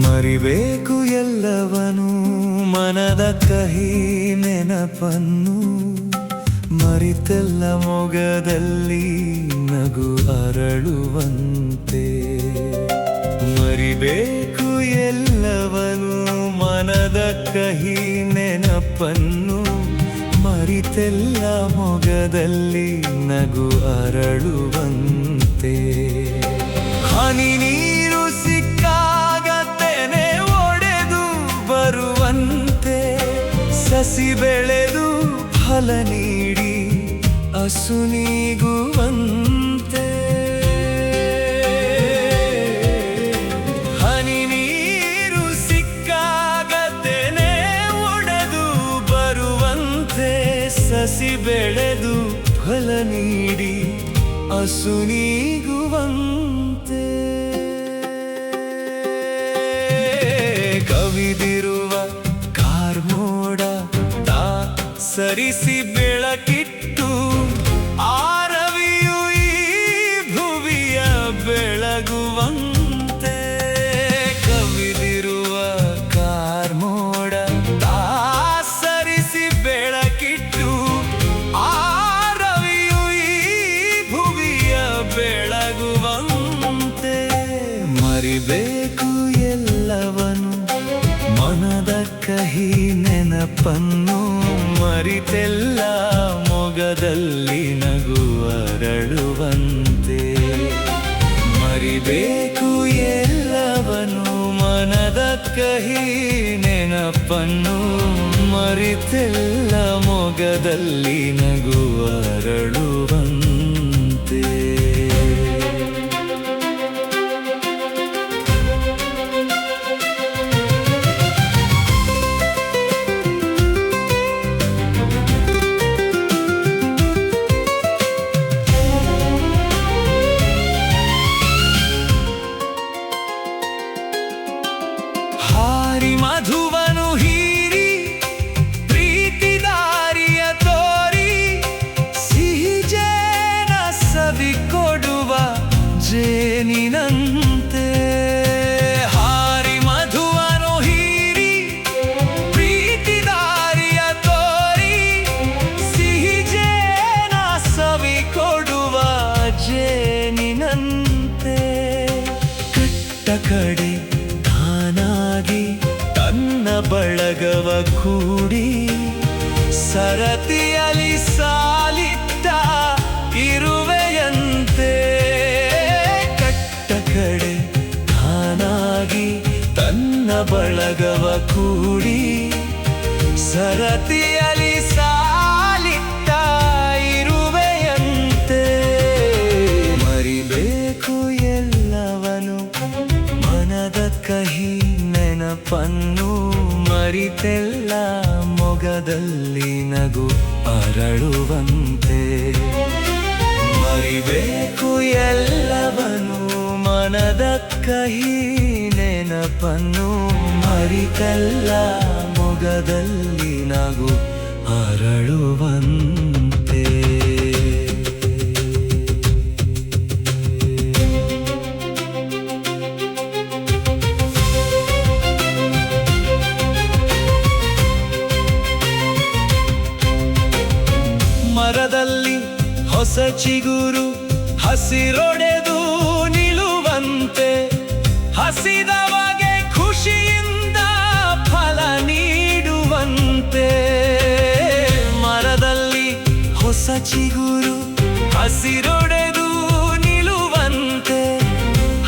ಮರಿಬೇಕು ಎಲ್ಲವನು ಮನದ ಕಹಿ ನೆನಪನ್ನು, ಮರಿತೆಲ್ಲ ಮೊಗದಲ್ಲಿ ನಗು ಅರಳುವಂತೆ. ಮರಿಬೇಕು ಎಲ್ಲವನು ಮನದ ಕಹಿ ನೆನಪನ್ನು, ಮರಿತೆಲ್ಲ ಮೊಗದಲ್ಲಿ ನಗು ಅರಳುವಂತೆ. ಹನಿ ನೀರು ಸಿಕ್ಕಾಗ ತೆನೆ ಒಡೆದು ಬರುವಂತೆ, ಸಸಿ ಬೆಳೆದು ಫಲ ನೀಡಿ ಹಸು ನೀಗುವಂತೆ. ಹನಿ ನೀರು ಸಿಕ್ಕಾಗ ತೆನೆ ಒಡೆದು ಬರುವಂತೆ, ಸಸಿ ಬೆಳೆದು ಫಲ ನೀಡಿ ಹಸು ನೀಗುವಂತೆ. ಕವಿದಿರುವ ಕಾರ್ಮೋಡ ತಾ ಸರಿಸಿ ಬೆಳಕಿಟ್ಟು, ಆರವಿಯು ಈ ಭುವಿಯ ಬೆಳಗುವಂತೆ. ಕವಿದಿರುವ ಕಾರ್ಮೋಡ ತಾ ಸರಿಸಿ ಬೆಳಕಿಟ್ಟು, ಆರವಿಯು ಈ ಭುವಿಯ ಬೆಳಗುವಂತೆ. ಮರಿಬೇಕು ಎಲ್ಲವನು ಮನದ ಕಹಿ ನೆನಪನ್ನು, ಮರಿತೆಲ್ಲ ಮೊಗದಲ್ಲಿ ನಗು ಅರಳುವಂತೆ. ಮರಿಬೇಕು ಎಲ್ಲವನು ಮನದ ಕಹಿ ನೆನಪನ್ನು, ಮರಿತೆಲ್ಲ ಮೊಗದಲ್ಲಿ ನಗು ಅರಳುವಂತೆ. ಮಧುವನು ಹೀರಿ ಪ್ರೀತಿ ದಾರಿಯ ತೋರಿ, ಸಿಹಿ ಜೇನ ಸವಿ ಕೊಡುವ ಜೇನಿನಂತೆ. ಹಾರಿ ಮಧುವನು ಹೀರಿ ಪ್ರೀತಿ ದಾರಿಯ ತೋರಿ, ಸಿಹಿ ಜೇನ ಸವಿ ಕೊಡುವ ಜೇನಿನಂತೆ. ಕಟ್ಟ ಕಡೆ ತಾನಾಗಿ ತನ್ನ ಬಳಗವ ಕೂಡಿ, ಸರತಿಯಲ್ಲಿ ಸಾಲಿಟ್ಟ ಇರುವೆಯಂತೆ. ಕಟ್ಟ ಕಡೆ ತಾನಾಗಿ ತನ್ನ ಬಳಗವ ಕೂಡಿ, ಸರತಿಯಲ್ಲಿ ಸಾಲಿಟ್ಟ ಇರುವೆಯಂತೆ. ಮರಿಬೇಕು ಎಲ್ಲವನು ಮನದ ಕಹಿ ನೆನಪನ್ನು, ಮರಿತೆಲ್ಲ ಮೊಗದಲ್ಲಿ ನಗು ಅರಳುವಂತೆ. ಮರಿಬೇಕು ಎಲ್ಲವನು ಮನದ ಕಹಿ ನೆನಪನ್ನು, ಮರಿತೆಲ್ಲ ಮೊಗದಲ್ಲಿ ನಗು ಅರಳುವಂತೆ. ಮರದಲ್ಲಿ ಹೊಸ ಚಿಗುರು ಹಸಿರೊಡೆದು ನಿಲ್ಲುವಂತೆ, ಹಸಿದವಗೆ ಖುಷಿಯಿಂದ ಫಲ ನೀಡುವಂತೆ. ಮರದಲ್ಲಿ ಹೊಸ ಚಿಗುರು ಹಸಿರೊಡೆದು ನಿಲ್ಲುವಂತೆ,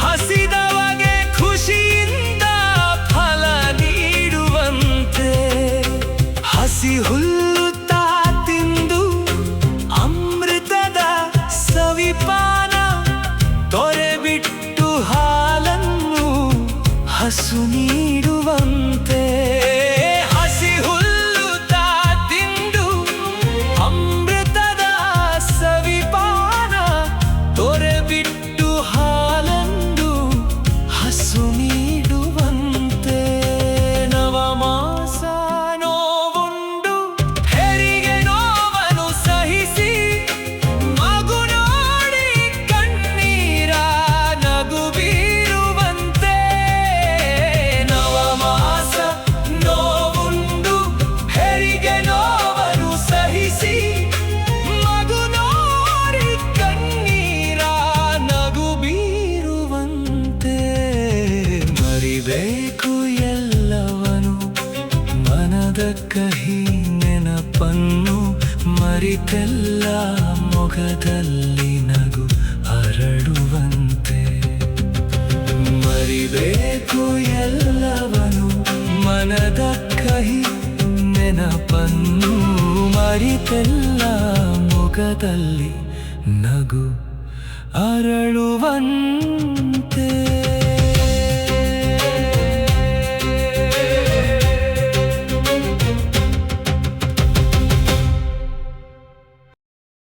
ಹಸಿದವಗೆ ಖುಷಿಯಿಂದ ಫಲ ನೀಡುವಂತೆ. ಹಸಿ ಹುಲ್ಲು ಸವಿಪಾನ ತೊರೆಬಿಟ್ಟು ಹಾಲನ್ನು ಹಸು ನೀಡುವಂತೆ. ಹಸಿ ಹುಲ್ಲು ತಿಂದು ಅಮೃತದ ಸವಿಪಾನ ತೊರೆಬಿಟ್ಟು ಹಾಲನ್ನು ಹಸು ನೀಡುವಂತೆ. ನವಮಾಸ ನೋವುಂಡು ಮೊಗದಲ್ಲಿ ನಗು ಅರಳುವಂತೆ. ಮರಿಬೇಕು ಎಲ್ಲವನು ಮನದ ಕಹಿ ನೆನಪನ್ನು, ಮರಿತೆಲ್ಲ ಮೊಗದಲ್ಲಿ ನಗು ಅರಳುವಂತೆ.